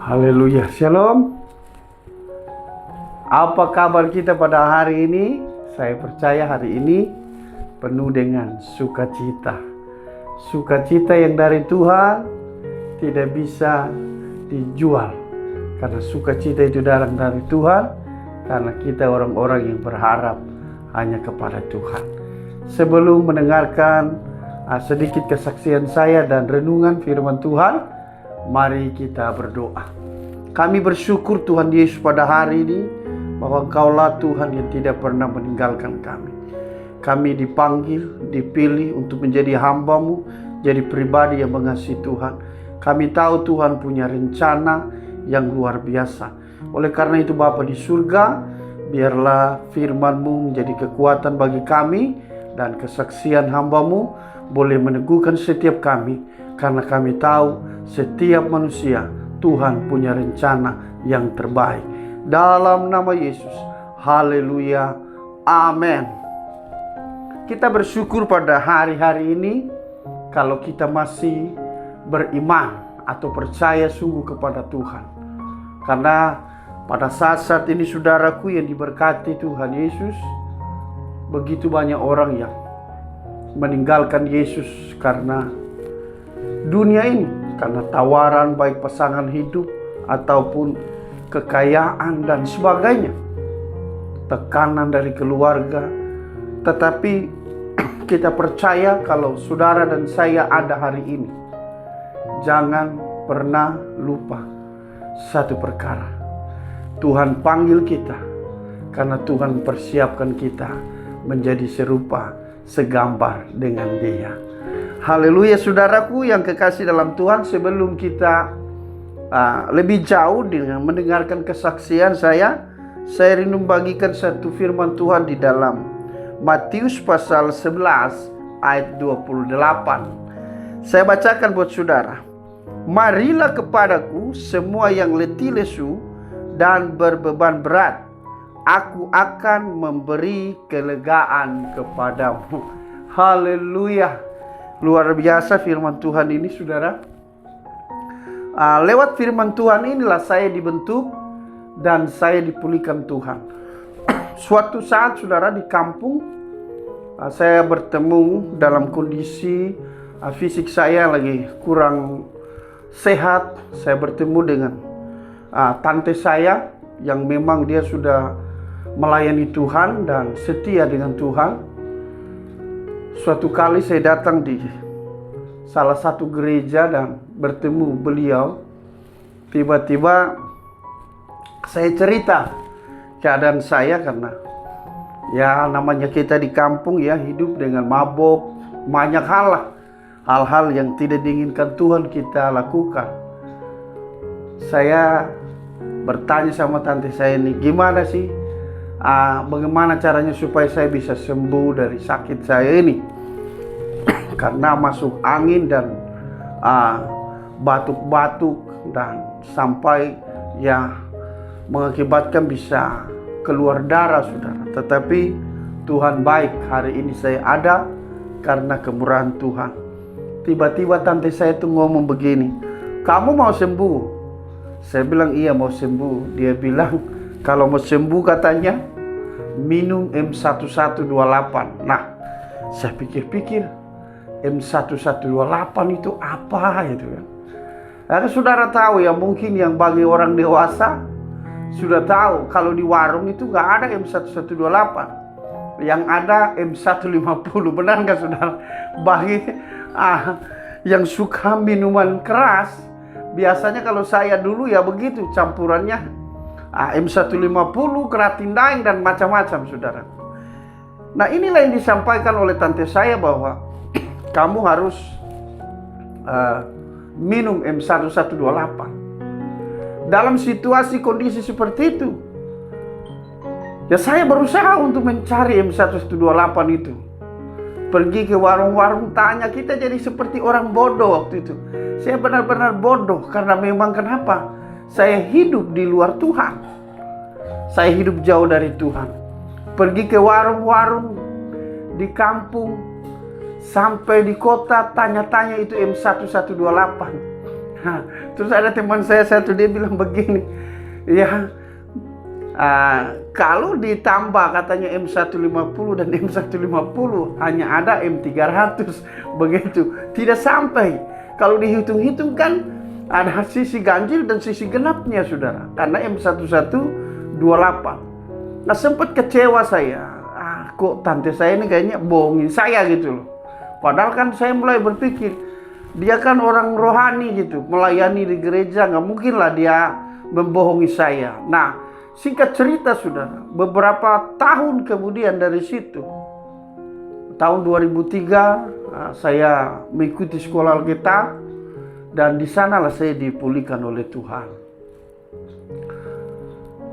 Haleluya, shalom. Apa kabar kita pada hari ini? Saya percaya hari ini penuh dengan sukacita. Sukacita yang dari Tuhan tidak bisa dijual. Karena sukacita itu datang dari Tuhan, karena kita orang-orang yang berharap hanya kepada Tuhan. Sebelum mendengarkan sedikit kesaksian saya dan renungan firman Tuhan, mari kita berdoa. Kami bersyukur Tuhan Yesus pada hari ini bahwa Engkaulah Tuhan yang tidak pernah meninggalkan kami. Kami dipanggil, dipilih untuk menjadi hamba-Mu, jadi pribadi yang mengasihi Tuhan. Kami tahu Tuhan punya rencana yang luar biasa. Oleh karena itu Bapa di surga, biarlah firman-Mu menjadi kekuatan bagi kami, dan kesaksian hamba-Mu boleh meneguhkan setiap kami, karena kami tahu setiap manusia Tuhan punya rencana yang terbaik. Dalam nama Yesus, haleluya, amin. Kita bersyukur pada hari-hari ini kalau kita masih beriman atau percaya sungguh kepada Tuhan. Karena pada saat-saat ini saudaraku yang diberkati Tuhan Yesus, begitu banyak orang yang meninggalkan Yesus karena dunia ini, karena tawaran baik pasangan hidup ataupun kekayaan dan sebagainya, tekanan dari keluarga. Tetapi kita percaya kalau saudara dan saya ada hari ini, jangan pernah lupa satu perkara. Tuhan panggil kita karena Tuhan persiapkan kita menjadi serupa, segambar dengan Dia. Haleluya saudaraku yang kekasih dalam Tuhan. Sebelum kita lebih jauh dengan mendengarkan kesaksian saya rindu membagikan satu firman Tuhan di dalam Matius pasal 11 ayat 28. Saya bacakan buat saudara. Marilah kepadaku semua yang letih lesu dan berbeban berat, aku akan memberi kelegaan kepadamu. Haleluya. Luar biasa firman Tuhan ini saudara. Lewat firman Tuhan inilah saya dibentuk dan saya dipulihkan Tuhan. Suatu saat saudara di kampung, saya bertemu dalam kondisi fisik saya lagi kurang sehat. Saya bertemu dengan tante saya yang memang dia sudah melayani Tuhan dan setia dengan Tuhan. Suatu kali saya datang di salah satu gereja dan bertemu beliau. Tiba-tiba saya cerita keadaan saya, karena ya namanya kita di kampung ya, hidup dengan mabuk, banyak hal-hal yang tidak diinginkan Tuhan kita lakukan. Saya bertanya sama tante saya ini, gimana sih bagaimana caranya supaya saya bisa sembuh dari sakit saya ini? Karena masuk angin dan batuk-batuk dan sampai ya mengakibatkan bisa keluar darah saudara. Tetapi Tuhan baik, hari ini saya ada karena kemurahan Tuhan. Tiba-tiba tante saya itu ngomong begini, kamu mau sembuh? Saya bilang iya mau sembuh. Dia bilang kalau mau sembuh katanya minum M1128. Nah, saya pikir-pikir M1128 itu apa itu kan? Karena saudara tahu ya, mungkin yang bagi orang dewasa sudah tahu kalau di warung itu nggak ada M1128, yang ada M150. Benar nggak saudara? Bagi yang suka minuman keras, biasanya kalau saya dulu ya begitu campurannya M150, keratin daeng dan macam-macam saudara. Nah inilah yang disampaikan oleh tante saya bahwa kamu harus minum M1128. Dalam situasi kondisi seperti itu, ya saya berusaha untuk mencari M1128 itu. Pergi ke warung-warung tanya, kita jadi seperti orang bodoh waktu itu. Saya benar-benar bodoh karena memang kenapa? Saya hidup di luar Tuhan. Saya hidup jauh dari Tuhan. Pergi ke warung-warung di kampung, sampai di kota tanya-tanya itu M1128. Nah, terus ada teman saya satu, dia bilang begini, ya kalau ditambah katanya M150 dan M150 hanya ada M300 begitu, tidak sampai. Kalau dihitung-hitung kan ada sisi ganjil dan sisi genapnya saudara, karena M1128. Nah sempat kecewa saya, kok tante saya ini kayaknya bohongin saya gitu loh. Padahal kan saya mulai berpikir, dia kan orang rohani gitu, melayani di gereja, nggak mungkin lah dia membohongi saya. Nah singkat cerita saudara, beberapa tahun kemudian dari situ, tahun 2003 saya mengikuti sekolah Alkitab, dan di sanalah saya dipulihkan oleh Tuhan.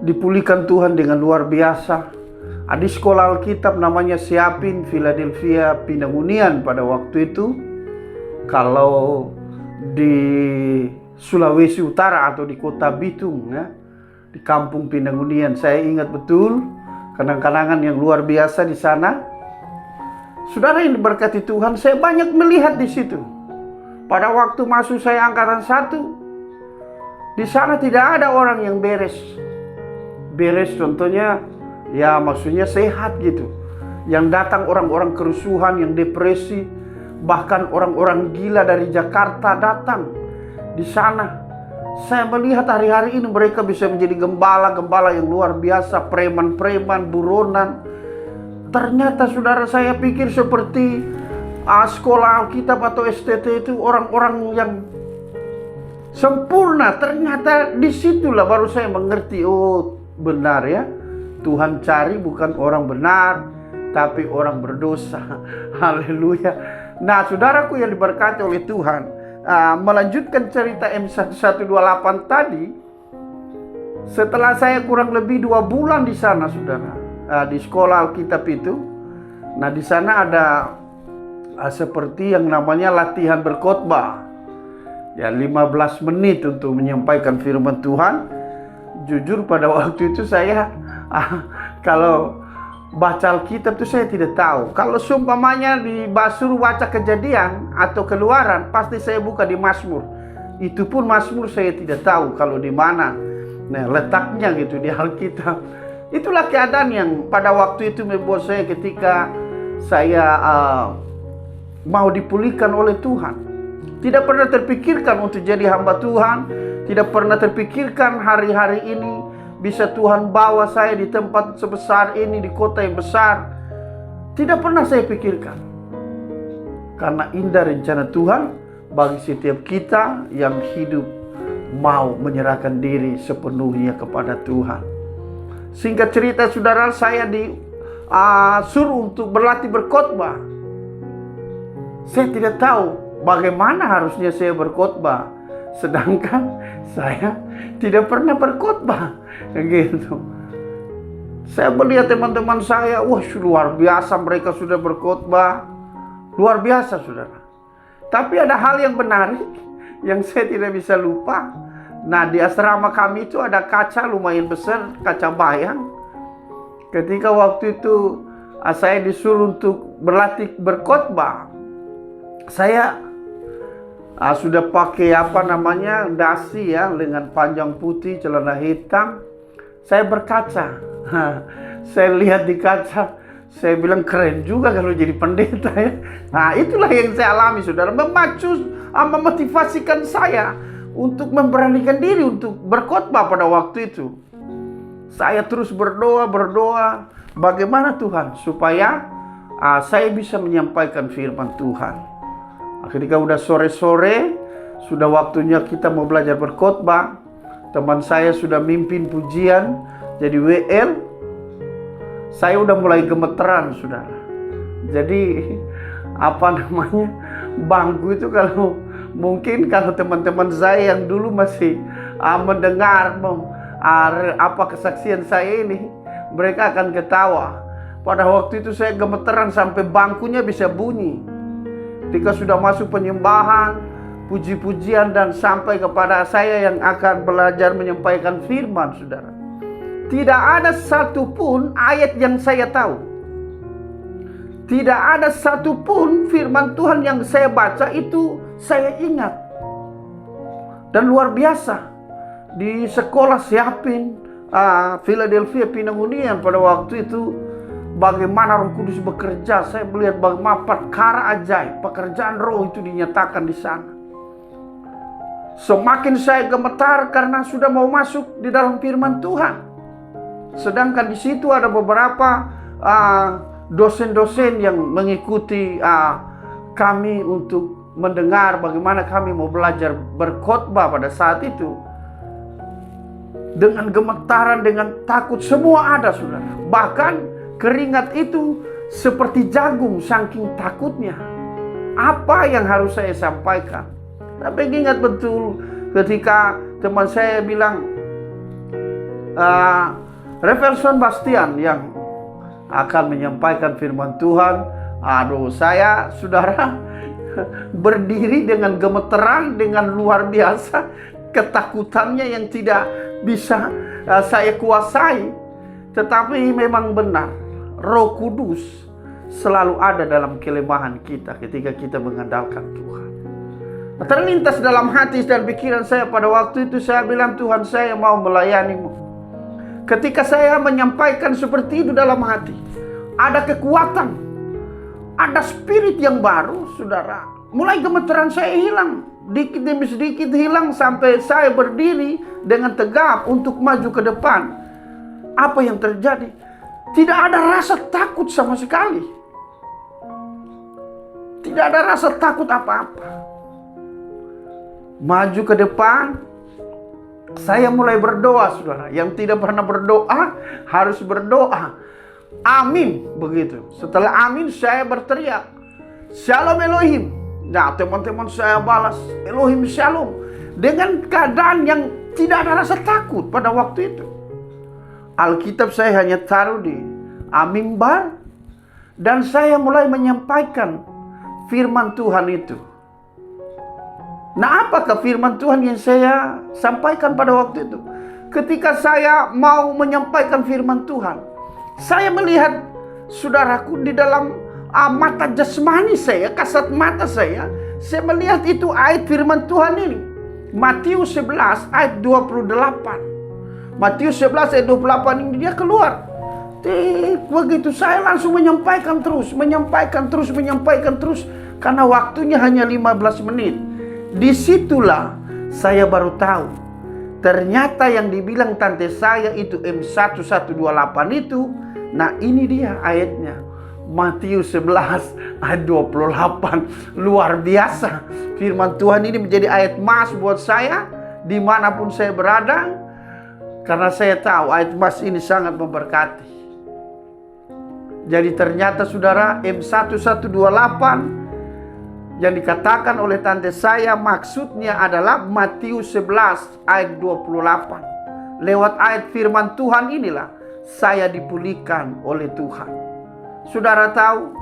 Dipulihkan Tuhan dengan luar biasa. Di sekolah Alkitab namanya Siapin Philadelphia Pinangunian pada waktu itu. Kalau di Sulawesi Utara atau di kota Bitung ya, di kampung Pinangunian, saya ingat betul kenang-kenangan yang luar biasa di sana. Saudara yang diberkati Tuhan, saya banyak melihat di situ. Pada waktu masuk saya angkatan 1, di sana tidak ada orang yang beres. Beres contohnya, ya maksudnya sehat gitu. Yang datang orang-orang kerusuhan, yang depresi, bahkan orang-orang gila dari Jakarta datang di sana. Saya melihat hari-hari ini mereka bisa menjadi gembala-gembala yang luar biasa, preman-preman, buronan. Ternyata saudara, saya pikir seperti sekolah Alkitab atau STT itu orang-orang yang sempurna. Ternyata disitulah baru saya mengerti, oh benar ya, Tuhan cari bukan orang benar, tapi orang berdosa. Haleluya. Nah saudaraku yang diberkati oleh Tuhan, melanjutkan cerita M118 tadi, setelah saya kurang lebih 2 bulan di sana saudara, di sekolah Alkitab itu. Nah di sana ada seperti yang namanya latihan berkhotbah. Ya 15 menit untuk menyampaikan firman Tuhan. Jujur pada waktu itu saya kalau baca Alkitab itu saya tidak tahu. Kalau seumpamanya disuruh baca Kejadian atau Keluaran, pasti saya buka di Mazmur. Itu pun Mazmur saya tidak tahu kalau di mana letaknya gitu di Alkitab. Itulah keadaan yang pada waktu itu membuat saya ketika saya mau dipulihkan oleh Tuhan. Tidak pernah terpikirkan untuk jadi hamba Tuhan. Tidak pernah terpikirkan hari-hari ini bisa Tuhan bawa saya di tempat sebesar ini, di kota yang besar. Tidak pernah saya pikirkan. Karena indah rencana Tuhan bagi setiap kita yang hidup mau menyerahkan diri sepenuhnya kepada Tuhan. Singkat cerita saudara, saya disuruh untuk berlatih berkhotbah. Saya tidak tahu bagaimana harusnya saya berkhotbah, sedangkan saya tidak pernah berkhotbah gitu. Saya melihat teman-teman saya, wah luar biasa mereka sudah berkhotbah, luar biasa saudara. Tapi ada hal yang menarik yang saya tidak bisa lupa. Nah di asrama kami itu ada kaca lumayan besar, kaca bayang. Ketika waktu itu saya disuruh untuk berlatih berkhotbah, saya sudah pakai dasi ya, lengan panjang putih, celana hitam. Saya berkaca. Saya lihat di kaca, saya bilang keren juga kalau jadi pendeta ya. Nah itulah yang saya alami saudara, memotivasikan saya untuk memberanikan diri untuk berkhotbah pada waktu itu. Saya terus berdoa, bagaimana Tuhan supaya saya bisa menyampaikan firman Tuhan. Ketika udah sore-sore, sudah waktunya kita mau belajar berkhotbah. Teman saya sudah mimpin pujian, jadi WL. Saya udah mulai gemeteran, saudara. Jadi bangku itu kalau teman-teman saya yang dulu masih mendengar kesaksian saya ini, mereka akan ketawa. Pada waktu itu saya gemeteran sampai bangkunya bisa bunyi. Ketika sudah masuk penyembahan, puji-pujian dan sampai kepada saya yang akan belajar menyampaikan firman, saudara. Tidak ada satupun ayat yang saya tahu. Tidak ada satupun firman Tuhan yang saya baca itu saya ingat. Dan luar biasa, di sekolah siapin Philadelphia Pinangunian pada waktu itu, bagaimana Roh Kudus bekerja. Saya melihat bagaimana perkara ajaib, pekerjaan Roh itu dinyatakan di sana. Semakin saya gemetar karena sudah mau masuk di dalam firman Tuhan. Sedangkan di situ ada beberapa dosen-dosen yang mengikuti kami untuk mendengar bagaimana kami mau belajar berkhotbah pada saat itu. Dengan gemetaran, dengan takut, semua ada, saudara. Bahkan keringat itu seperti jagung saking takutnya. Apa yang harus saya sampaikan? Tapi ingat betul ketika teman saya bilang, Reverson Bastian yang akan menyampaikan firman Tuhan. Aduh, saya, saudara, berdiri dengan gemeteran, dengan luar biasa ketakutannya yang tidak bisa saya kuasai. Tetapi memang benar, Roh Kudus selalu ada dalam kelemahan kita ketika kita mengandalkan Tuhan. Terlintas dalam hati dan pikiran saya pada waktu itu, saya bilang, Tuhan, saya mau melayani-Mu. Ketika saya menyampaikan seperti itu dalam hati, ada kekuatan, ada spirit yang baru, saudara. Mulai gemeteran saya hilang, dikit demi sedikit hilang, sampai saya berdiri dengan tegap untuk maju ke depan. Apa yang terjadi? Tidak ada rasa takut sama sekali. Tidak ada rasa takut apa-apa. Maju ke depan, saya mulai berdoa, saudara. Yang tidak pernah berdoa harus berdoa. Amin, begitu. Setelah amin, saya berteriak, Shalom Elohim. Nah, teman-teman saya balas, Elohim Shalom. Dengan keadaan yang tidak ada rasa takut pada waktu itu. Alkitab saya hanya taruh di mimbar, dan saya mulai menyampaikan firman Tuhan itu. Nah, apakah firman Tuhan yang saya sampaikan pada waktu itu? Ketika saya mau menyampaikan firman Tuhan, saya melihat, saudaraku, di dalam mata jasmani saya, kasat mata saya melihat itu ayat firman Tuhan ini. Matius 11 ayat 28. Matius 11 ayat 28 ini dia keluar. Begitu saya langsung menyampaikan terus. Karena waktunya hanya 15 menit. Disitulah saya baru tahu, ternyata yang dibilang tante saya itu M1128 itu, nah ini dia ayatnya. Matius 11 ayat 28. Luar biasa. Firman Tuhan ini menjadi ayat emas buat saya dimanapun saya berada. Karena saya tahu ayat emas ini sangat memberkati. Jadi ternyata, saudara, M1128 yang dikatakan oleh tante saya maksudnya adalah Matius 11 ayat 28. Lewat ayat firman Tuhan inilah saya dipulihkan oleh Tuhan. Saudara tahu,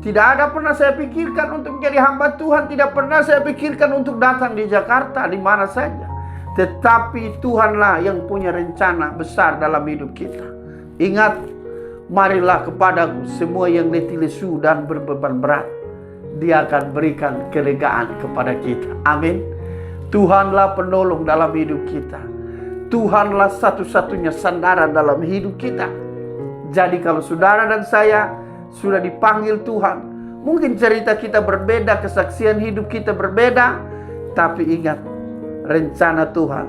tidak ada pernah saya pikirkan untuk menjadi hamba Tuhan. Tidak pernah saya pikirkan untuk datang di Jakarta, di mana saja. Tetapi Tuhanlah yang punya rencana besar dalam hidup kita. Ingat, marilah kepadaku semua yang letih lesu dan berbeban berat. Dia akan berikan kelegaan kepada kita. Amin. Tuhanlah penolong dalam hidup kita. Tuhanlah satu-satunya sandaran dalam hidup kita. Jadi kalau saudara dan saya sudah dipanggil Tuhan, mungkin cerita kita berbeda, kesaksian hidup kita berbeda, tapi ingat, rencana Tuhan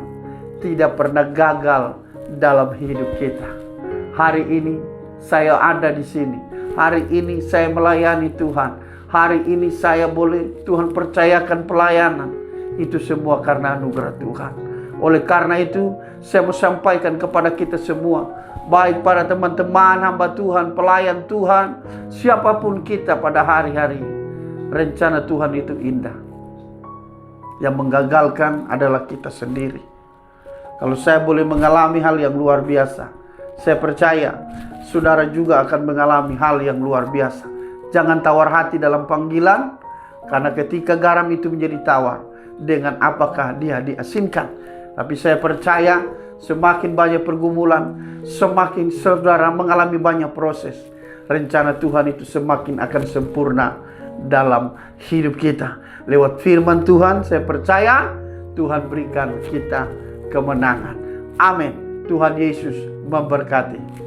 tidak pernah gagal dalam hidup kita. Hari ini saya ada di sini. Hari ini saya melayani Tuhan. Hari ini saya boleh Tuhan percayakan pelayanan. Itu semua karena anugerah Tuhan. Oleh karena itu, saya mau sampaikan kepada kita semua, baik para teman-teman, hamba Tuhan, pelayan Tuhan, siapapun kita pada hari-hari, rencana Tuhan itu indah. Yang menggagalkan adalah kita sendiri. Kalau saya boleh mengalami hal yang luar biasa, saya percaya saudara juga akan mengalami hal yang luar biasa. Jangan tawar hati dalam panggilan, karena ketika garam itu menjadi tawar, dengan apakah dia diasinkan. Tapi saya percaya semakin banyak pergumulan, semakin saudara mengalami banyak proses, rencana Tuhan itu semakin akan sempurna dalam hidup kita. Lewat firman Tuhan, saya percaya Tuhan berikan kita kemenangan. Amin. Tuhan Yesus memberkati.